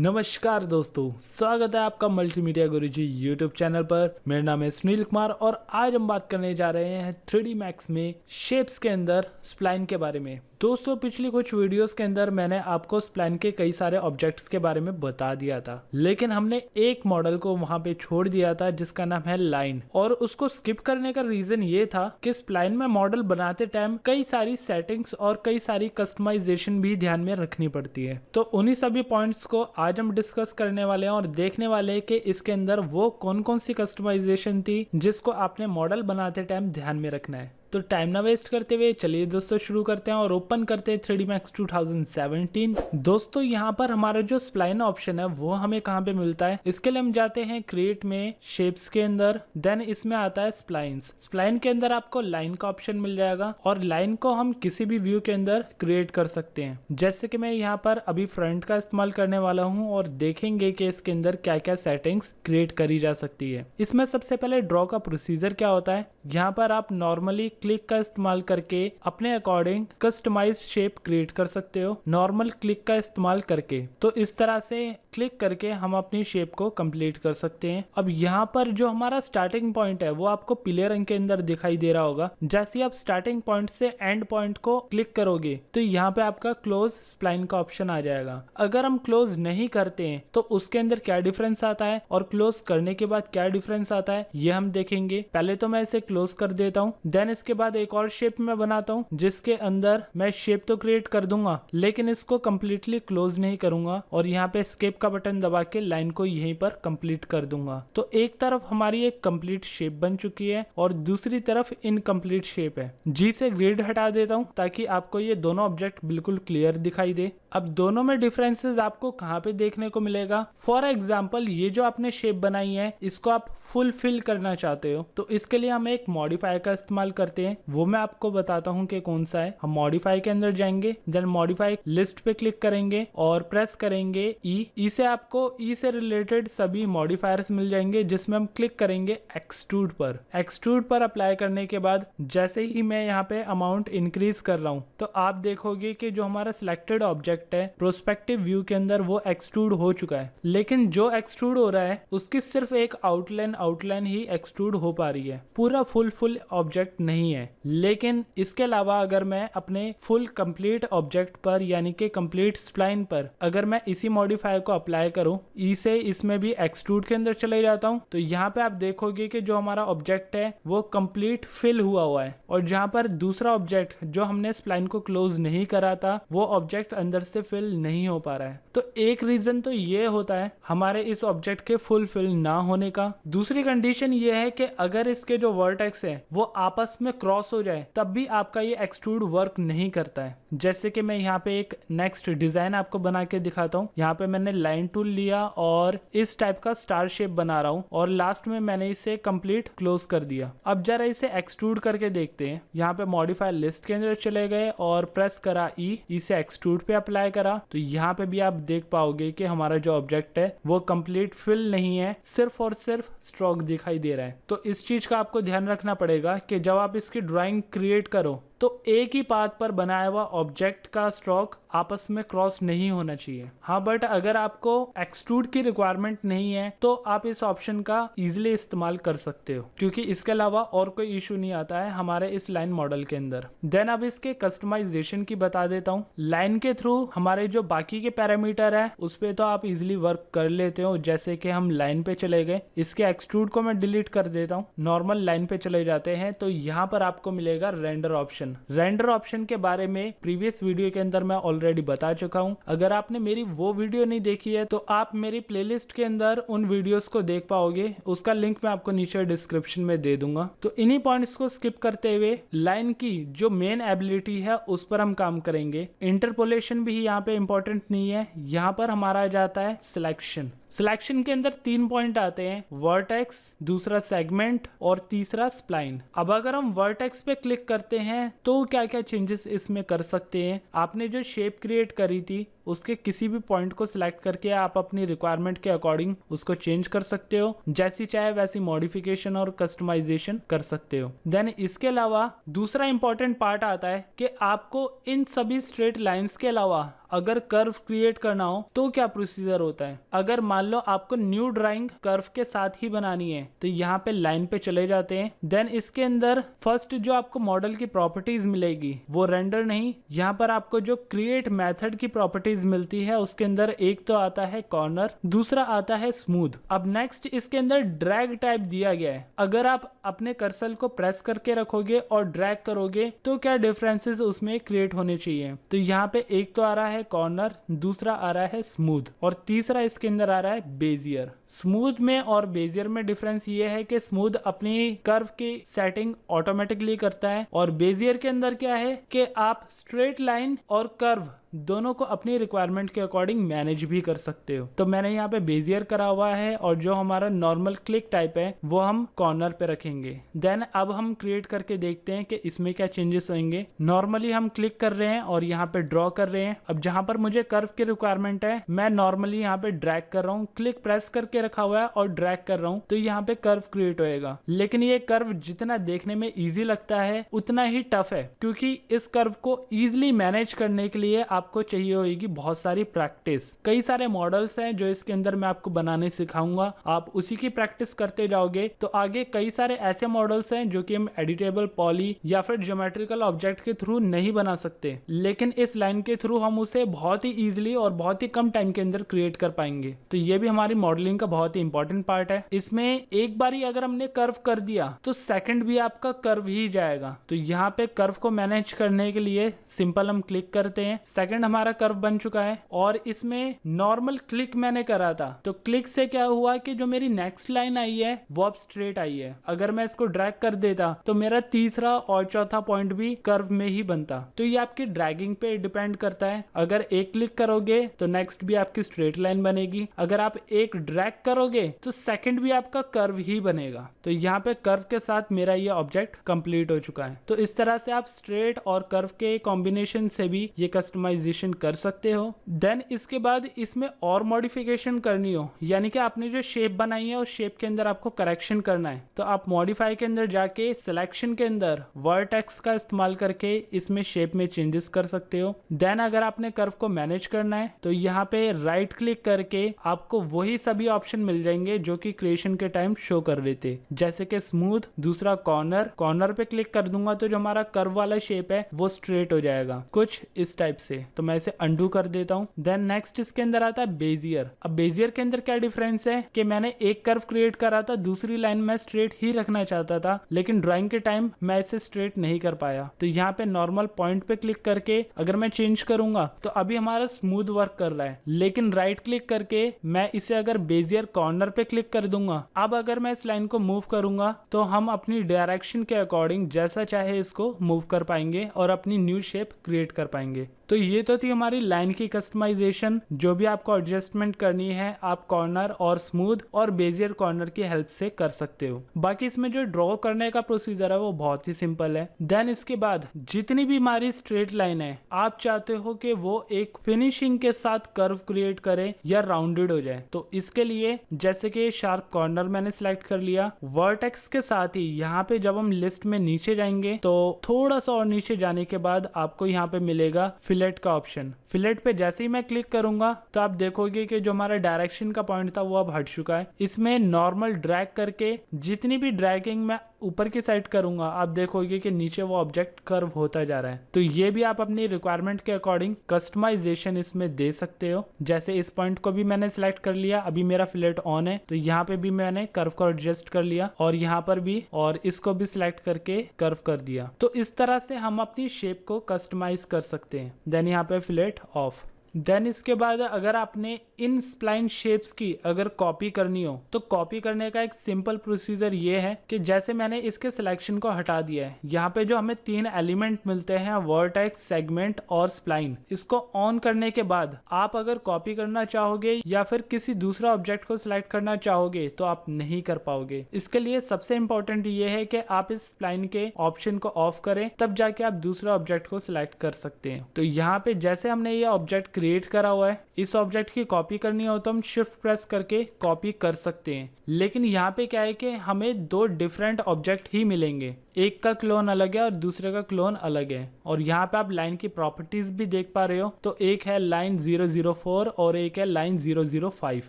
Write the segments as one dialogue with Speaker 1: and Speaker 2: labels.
Speaker 1: नमस्कार दोस्तों, स्वागत है आपका मल्टीमीडिया गुरुजी यूट्यूब चैनल पर। मेरा नाम है सुनील कुमार और आज हम बात करने जा रहे हैं 3D Max में शेप्स के अंदर स्प्लाइन के बारे में। दोस्तों, पिछली कुछ वीडियोस के अंदर मैंने आपको स्प्लाइन के कई सारे ऑब्जेक्ट्स के बारे में बता दिया था, लेकिन हमने एक मॉडल को वहां पे छोड़ दिया था जिसका नाम है लाइन। और उसको स्किप करने का रीजन ये था कि स्प्लाइन में मॉडल बनाते टाइम कई सारी सेटिंग्स और कई सारी कस्टमाइजेशन भी ध्यान में रखनी पड़ती है। तो उन्हीं सभी पॉइंट्स को आज हम डिस्कस करने वाले हैं और देखने वाले हैं कि इसके अंदर वो कौन कौन सी कस्टमाइजेशन थी जिसको आपने मॉडल बनाते टाइम ध्यान में रखना है। तो टाइम ना वेस्ट करते हुए चलिए दोस्तों शुरू करते हैं और ओपन करते हैं 3D Max 2017। दोस्तों, यहाँ पर हमारा जो स्प्लाइन ऑप्शन है वो हमें कहाँ पे मिलता है। इसके लिए हम जाते हैं क्रिएट में, शेप्स के अंदर, देन इसमें आता है स्प्लाइन्स। स्प्लाइन के अंदर आपको लाइन का ऑप्शन मिल जाएगा और लाइन को हम किसी भी व्यू के अंदर क्रिएट कर सकते हैं। जैसे कि मैं यहाँ पर अभी फ्रंट का इस्तेमाल करने वाला हूँ और देखेंगे कि इसके अंदर क्या क्या सेटिंग्स क्रिएट करी जा सकती है। इसमें सबसे पहले ड्रॉ का प्रोसीजर क्या होता है। यहाँ पर आप नॉर्मली क्लिक का इस्तेमाल करके अपने अकॉर्डिंग कस्टमाइज शेप क्रिएट कर सकते हो, नॉर्मल क्लिक का इस्तेमाल करके। तो इस तरह से क्लिक करके हम अपनी शेप को कंप्लीट कर सकते हैं। अब यहाँ पर जो हमारा स्टार्टिंग पॉइंट है वो आपको पीले रंग के अंदर दिखाई दे रहा होगा। जैसे ही आप स्टार्टिंग पॉइंट से एंड पॉइंट को क्लिक करोगे तो यहाँ पे आपका क्लोज स्प्लाइन का ऑप्शन आ जाएगा। अगर हम क्लोज नहीं करते हैं तो उसके अंदर क्या डिफरेंस आता है और क्लोज करने के बाद क्या डिफरेंस आता है ये हम देखेंगे। पहले तो मैं इसे क्लोज कर देता हूँ, देन इसके बाद एक और शेप में बनाता हूँ जिसके अंदर मैं शेप तो क्रिएट कर दूंगा लेकिन इसको कंप्लीटली क्लोज नहीं करूंगा और यहाँ पे एस्केप का बटन दबा के लाइन को यहीं पर कंप्लीट कर दूंगा। तो एक तरफ हमारी एक कंप्लीट शेप बन चुकी है और दूसरी तरफ इनकम्प्लीट शेप है। जी से ग्रिड हटा देता हूँ ताकि आपको ये दोनों ऑब्जेक्ट बिल्कुल क्लियर दिखाई दे। अब दोनों में डिफरेंसेस आपको कहाँ पे देखने को मिलेगा। फॉर एग्जाम्पल, ये जो आपने शेप बनाई है इसको आप फुल फिल करना चाहते हो तो इसके लिए हम एक मॉडिफायर का इस्तेमाल करते हैं। वो मैं आपको बताता हूँ कि कौन सा है। हम मॉडिफाई के अंदर जाएंगे, देन मॉडिफाई लिस्ट पे क्लिक करेंगे और प्रेस करेंगे ई से आपको ई से रिलेटेड सभी मॉडिफायर्स मिल जाएंगे जिसमें हम क्लिक करेंगे एक्सट्रूड पर। एक्सट्रूड पर अप्लाई करने के बाद जैसे ही मैं यहाँ पे अमाउंट इंक्रीज कर रहा हूँ तो आप देखोगे कि जो हमारा सिलेक्टेड ऑब्जेक्ट है प्रोस्पेक्टिव व्यू के अंदर वो एक्सट्रूड हो चुका है, लेकिन जो एक्सट्रूड हो रहा है उसकी सिर्फ एक आउटलाइन ही एक्सट्रूड हो पा रही है, पूरा फुल ऑब्जेक्ट नहीं है। लेकिन इसके अलावा अगर मैं अपने फुल कंप्लीट ऑब्जेक्ट पर यानी कि कंप्लीट स्प्लाइन पर अगर मैं इसी मॉडिफायर को अप्लाई करूं, ई से इसमें भी एक्सट्रूड के अंदर चले जाता हूं तो यहाँ पे आप देखोगे कि जो हमारा ऑब्जेक्ट है वो कंप्लीट फिल हुआ है और जहां पर दूसरा ऑब्जेक्ट जो हमने स्प्लाइन को क्लोज नहीं करा था वो ऑब्जेक्ट अंदर से फिल नहीं हो पा रहा है। तो एक रीजन तो ये होता है हमारे इस ऑब्जेक्ट के फुल फिल ना होने का। दूसरी कंडीशन ये है कि अगर इसके जो वर्टेक्स है वो आपस में क्रॉस हो जाए तब भी आपका ये एक्सट्रूड वर्क नहीं करता है। जैसे कि मैं यहाँ पे एक नेक्स्ट डिजाइन आपको बना के दिखाता हूँ। यहाँ पे मैंने लाइन टूल लिया और इस टाइप का स्टार शेप बना रहा हूँ और लास्ट में मैंने इसे कंप्लीट क्लोज कर दिया। अब जरा इसे एक्सट्रूड करके देखते हैं। यहाँ पे मॉडिफायर लिस्ट के अंदर चले गए और प्रेस करा ई से एक्सट्रूड पे अप्लाई करा तो यहाँ पे भी आप देख पाओगे कि हमारा जो ऑब्जेक्ट है वो कंप्लीट फिल नहीं है, सिर्फ और सिर्फ स्ट्रोक दिखाई दे रहा है। तो इस चीज का आपको ध्यान रखना पड़ेगा कि जब आप इसकी ड्राइंग क्रिएट करो तो एक ही पाथ पर बनाया हुआ ऑब्जेक्ट का स्ट्रोक आपस में क्रॉस नहीं होना चाहिए। हाँ, बट अगर आपको एक्सट्रूड की रिक्वायरमेंट नहीं है तो आप इस ऑप्शन का इजीली इस्तेमाल कर सकते हो क्योंकि इसके अलावा और कोई इशू नहीं आता है हमारे इस लाइन मॉडल के अंदर। देन अब इसके कस्टमाइजेशन की बता देता हूँ। लाइन के थ्रू हमारे जो बाकी के पैरामीटर है उस पे तो आप इजिली वर्क कर लेते हो। जैसे कि हम लाइन पे चले गए, इसके एक्सट्रूड को मैं डिलीट कर देता हूँ, नॉर्मल लाइन पे चले जाते हैं तो यहाँ पर आपको मिलेगा रेंडर ऑप्शन। रेंडर ऑप्शन के बारे में प्रीवियस वीडियो के अंदर मैं ऑलरेडी बता चुका हूं। अगर आपने मेरी वो वीडियो नहीं देखी है तो आप मेरी प्लेलिस्ट के अंदर उन वीडियोस को देख पाओगे, उसका लिंक मैं आपको नीचे डिस्क्रिप्शन में दे दूंगा। तो इन्हीं पॉइंट्स को स्किप करते हुए लाइन की जो मेन एबिलिटी है उस पर हम काम करेंगे। इंटरपोलेशन भी यहाँ पे इंपॉर्टेंट नहीं है। यहाँ पर हमारा जाता है सिलेक्शन। सिलेक्शन के अंदर 3 पॉइंट आते हैं, वर्टेक्स, दूसरा सेगमेंट और तीसरा स्प्लाइन। अब अगर हम वर्टेक्स पे क्लिक करते हैं तो क्या क्या चेंजेस इसमें कर सकते हैं। आपने जो शेप क्रिएट करी थी उसके किसी भी पॉइंट को सिलेक्ट करके आप अपनी रिक्वायरमेंट के अकॉर्डिंग उसको चेंज कर सकते हो, जैसी चाहे वैसी मॉडिफिकेशन और कस्टमाइजेशन कर सकते हो। देन इसके अलावा दूसरा इंपॉर्टेंट पार्ट आता है कि आपको इन सभी स्ट्रेट लाइंस के अलावा अगर कर्व क्रिएट करना हो तो क्या प्रोसीजर होता है। अगर मान लो आपको न्यू ड्राइंग कर्व के साथ ही बनानी है तो यहाँ पे लाइन पे चले जाते हैं। देन इसके अंदर फर्स्ट जो आपको मॉडल की प्रॉपर्टीज मिलेगी वो रेंडर नहीं, यहाँ पर आपको जो क्रिएट मेथड की प्रॉपर्टीज मिलती है उसके अंदर एक तो आता है कॉर्नर, दूसरा आता है स्मूथ। अब नेक्स्ट इसके अंदर ड्रैग टाइप दिया गया है। अगर आप अपने कर्सर को प्रेस करके रखोगे और ड्रैग करोगे तो क्या डिफरेंसेस उसमें क्रिएट होने चाहिए। तो यहाँ पे एक तो आ रहा है कॉर्नर, दूसरा आ रहा है स्मूथ और तीसरा इसके अंदर आ रहा है बेजियर। स्मूथ में और बेजियर में डिफरेंस ये है कि स्मूथ अपनी कर्व की सेटिंग ऑटोमेटिकली करता है और बेजियर के अंदर क्या है कि आप स्ट्रेट लाइन और कर्व दोनों को अपनी रिक्वायरमेंट के अकॉर्डिंग मैनेज भी कर सकते हो। तो मैंने यहाँ पे बेजियर करा हुआ है और जो हमारा नॉर्मल क्लिक टाइप है वो हम कॉर्नर पे रखेंगे। देन अब हम क्रिएट करके देखते हैं कि इसमें क्या चेंजेस होंगे। नॉर्मली हम क्लिक कर रहे हैं और यहाँ पे ड्रॉ कर रहे हैं। अब जहाँ पर मुझे कर्व की रिक्वायरमेंट है मैं नॉर्मली यहाँ पे ड्रैग कर रहा हूँ, क्लिक प्रेस करके रखा हुआ है और ड्रैग कर रहा हूँ तो यहाँ पे कर्व क्रिएट होएगा। लेकिन ये कर्व जितना देखने में ईजी लगता है उतना ही टफ है, क्योंकि इस कर्व को ईजिली मैनेज करने के लिए आपको चाहिए होगी बहुत सारी प्रैक्टिस। कई सारे मॉडल्स हैं जो इसके अंदर मैं आपको बनाने सिखाऊंगा, आप उसी की प्रैक्टिस करते जाओगे तो आगे कई सारे ऐसे मॉडल्स हैं जो कि हम एडिटेबल पॉली या फिर ज्योमेट्रिकल ऑब्जेक्ट के थ्रू नहीं बना सकते, लेकिन इस लाइन के थ्रू हम उसे बहुत ही ईजिली और बहुत ही कम टाइम के अंदर क्रिएट कर पाएंगे। तो ये भी हमारी मॉडलिंग का बहुत ही इंपॉर्टेंट पार्ट है। इसमें एक बारी अगर हमने कर्व कर दिया तो सेकंड भी आपका कर्व ही जाएगा। तो यहाँ पे कर्व को मैनेज करने के लिए सिंपल हम क्लिक करते हैं, सेकंड हमारा कर्व बन चुका है और इसमें नॉर्मल क्लिक मैंने करा था तो क्लिक से क्या हुआ कि जो मेरी नेक्स्ट लाइन आई है वो अब स्ट्रेट आई है। अगर मैं इसको ड्रैग कर देता तो मेरा तीसरा और चौथा पॉइंट भी कर्व में ही बनता। तो ये आपकी ड्रैगिंग पे डिपेंड करता है। अगर एक क्लिक करोगे तो नेक्स्ट भी आपकी स्ट्रेट लाइन बनेगी, अगर आप एक ड्रैग करोगे तो सेकंड भी आपका कर्व ही बनेगा। तो यहाँ पे कर्व के साथ मेरा ये ऑब्जेक्ट कंप्लीट हो चुका है। तो इस तरह से आप स्ट्रेट और कर्व के कॉम्बिनेशन से भी ये कस्टमाइजेशन कर सकते हो। देन इसके बाद इसमें और मॉडिफिकेशन करनी हो, यानी कि आपने जो शेप बनाई है उस शेप के अंदर आपको करेक्शन करना है, तो आप मॉडिफाई के अंदर जाके सिलेक्शन के अंदर वर्टेक्स का इस्तेमाल करके इसमें शेप में चेंजेस कर सकते हो। देन अगर आपने कर्व को मैनेज करना है तो यहाँ पे राइट क्लिक करके आपको वही सभी ऑप्शन मिल जाएंगे जो कि क्रिएशन के टाइम शो कर रहे थे, जैसे कि स्मूथ, दूसरा कॉर्नर। कॉर्नर पे क्लिक कर दूंगा तो जो हमारा कर्व वाला शेप है वो स्ट्रेट हो जाएगा कुछ इस टाइप से। तो मैं इसे अंडू कर देता हूँ। देन नेक्स्ट इसके अंदर आता है बेजियर। अब बेजियर के अंदर क्या डिफरेंस है कि मैंने एक कर्व क्रिएट करा था, दूसरी लाइन में स्ट्रेट ही रखना चाहता था, लेकिन ड्राइंग के टाइम मैं इसे स्ट्रेट नहीं कर पाया। तो यहाँ पे नॉर्मल पॉइंट पे क्लिक करके अगर मैं चेंज करूंगा तो अभी हमारा स्मूथ वर्क कर रहा है, लेकिन राइट क्लिक करके मैं इसे अगर बेजियर कॉर्नर पे क्लिक कर दूंगा, अब अगर मैं इस लाइन को मूव करूंगा तो हम अपनी डायरेक्शन के अकॉर्डिंग जैसा चाहे इसको मूव कर पाएंगे और अपनी न्यू शेप क्रिएट कर पाएंगे। तो ये तो थी हमारी लाइन की कस्टमाइजेशन। जो भी आपको एडजस्टमेंट करनी है आप कॉर्नर और स्मूथ और बेजियर कॉर्नर की हेल्प से कर सकते हो। बाकी इसमें जो ड्रॉ करने का प्रोसीजर है वो बहुत ही सिंपल है। देन इसके बाद जितनी भी हमारी स्ट्रेट लाइन है आप चाहते हो कि वो एक फिनिशिंग के साथ कर्व क्रिएट करे या राउंडेड हो जाए, तो इसके लिए जैसे कि शार्प कॉर्नर मैंने सिलेक्ट कर लिया, वर्टेक्स के साथ ही यहाँ पे जब हम लिस्ट में नीचे जाएंगे तो थोड़ा सा और नीचे जाने के बाद आपको यहाँ पे मिलेगा फिलेट का ऑप्शन। फिलेट पे जैसे ही मैं क्लिक करूंगा तो आप देखोगे कि जो हमारा डायरेक्शन का पॉइंट था वो अब हट चुका है। इसमें नॉर्मल ड्रैग करके जितनी भी ड्रैगिंग मैं ऊपर की साइड करूंगा आप देखोगे कि नीचे वो ऑब्जेक्ट कर्व होता जा रहा है। तो ये भी आप अपनी रिक्वायरमेंट के अकॉर्डिंग कस्टमाइजेशन इसमें दे सकते हो। जैसे इस पॉइंट को भी मैंने सिलेक्ट कर लिया, अभी मेरा फिलेट ऑन है तो यहाँ पे भी मैंने कर्व को एडजस्ट कर लिया और यहाँ पर भी, और इसको भी सिलेक्ट करके कर्व कर दिया। तो इस तरह से हम अपनी शेप को कस्टमाइज कर सकते हैं। देन यहाँ पे फिलेट ऑफ। देन इसके बाद अगर आपने इन स्प्लाइन शेप्स की अगर कॉपी करनी हो तो कॉपी करने का एक सिंपल प्रोसीजर ये है कि जैसे मैंने इसके सिलेक्शन को हटा दिया है, यहाँ पे जो हमें 3 एलिमेंट मिलते हैं वर्टेक्स, सेगमेंट और स्प्लाइन, इसको ऑन करने के बाद आप अगर कॉपी करना चाहोगे या फिर किसी दूसरा ऑब्जेक्ट को सिलेक्ट करना चाहोगे तो आप नहीं कर पाओगे। इसके लिए सबसे इंपॉर्टेंट ये है कि आप इस स्प्लाइन के ऑप्शन को ऑफ करें, तब जाके आप दूसरा ऑब्जेक्ट को सिलेक्ट कर सकते हैं। तो यहाँ पे जैसे हमने ये ऑब्जेक्ट क्रिएट करा हुआ है, इस ऑब्जेक्ट की कॉपी करनी हो तो हम शिफ्ट प्रेस करके कॉपी कर सकते हैं। लेकिन यहाँ पे क्या है कि हमें 2 डिफरेंट ऑब्जेक्ट ही मिलेंगे, एक का क्लोन अलग है और दूसरे का क्लोन अलग है। और यहाँ पे आप लाइन की प्रॉपर्टीज भी देख पा रहे हो, तो एक है लाइन 004 और एक है लाइन 005।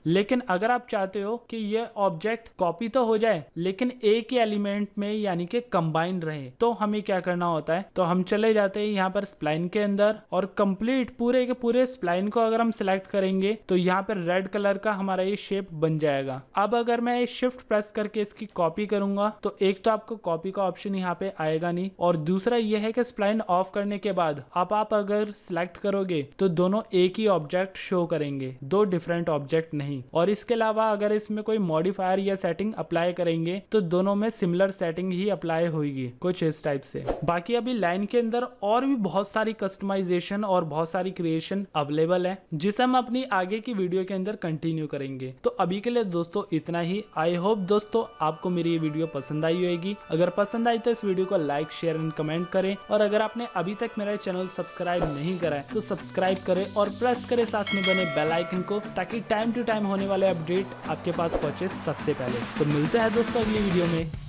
Speaker 1: लेकिन अगर आप चाहते हो कि ये ऑब्जेक्ट कॉपी तो हो जाए लेकिन एक ही एलिमेंट में यानी कि कंबाइंड रहे, तो हमें क्या करना होता है, तो हम चले जाते हैं यहाँ पर स्प्लाइन के अंदर और कंप्लीट पूरे के पूरे स्प्लाइन को अगर हम सिलेक्ट करेंगे तो यहाँ पर रेड कलर का हमारा ये शेप बन जाएगा। अब अगर मैं शिफ्ट प्रेस करके इसकी कॉपी करूंगा तो एक तो आपको कॉपी का ऑप्शन यहाँ पे आएगा नहीं, और दूसरा ये है कि स्प्लाइन ऑफ करने के बाद अब आप अगर सिलेक्ट करोगे तो दोनों एक ही ऑब्जेक्ट शो करेंगे, 2 डिफरेंट ऑब्जेक्ट नहीं। और इसके अलावा अगर इसमें कोई मॉडिफायर या सेटिंग अप्लाई करेंगे तो दोनों में सिमिलर सेटिंग ही अप्लाई होगी, कुछ इस टाइप से। बाकी अभी लाइन के अंदर और भी बहुत सारी कस्टमाइजेशन और बहुत सारी क्रिएशन अवेलेबल है, जिसे हम अपनी आगे की वीडियो के अंदर कंटिन्यू करेंगे। तो अभी के लिए दोस्तों इतना ही। आई होप दोस्तों आपको मेरी ये वीडियो पसंद आई होगी। अगर पसंद आई तो इस वीडियो को लाइक, शेयर एंड कमेंट करें, और अगर आपने अभी तक मेरा चैनल सब्सक्राइब नहीं करा है तो सब्सक्राइब करें और प्रेस करें साथ में बने बेल आइकन को, ताकि टाइम टू टाइम होने वाले अपडेट आपके पास पहुंचे सबसे पहले। तो मिलते हैं दोस्तों अगली वीडियो में।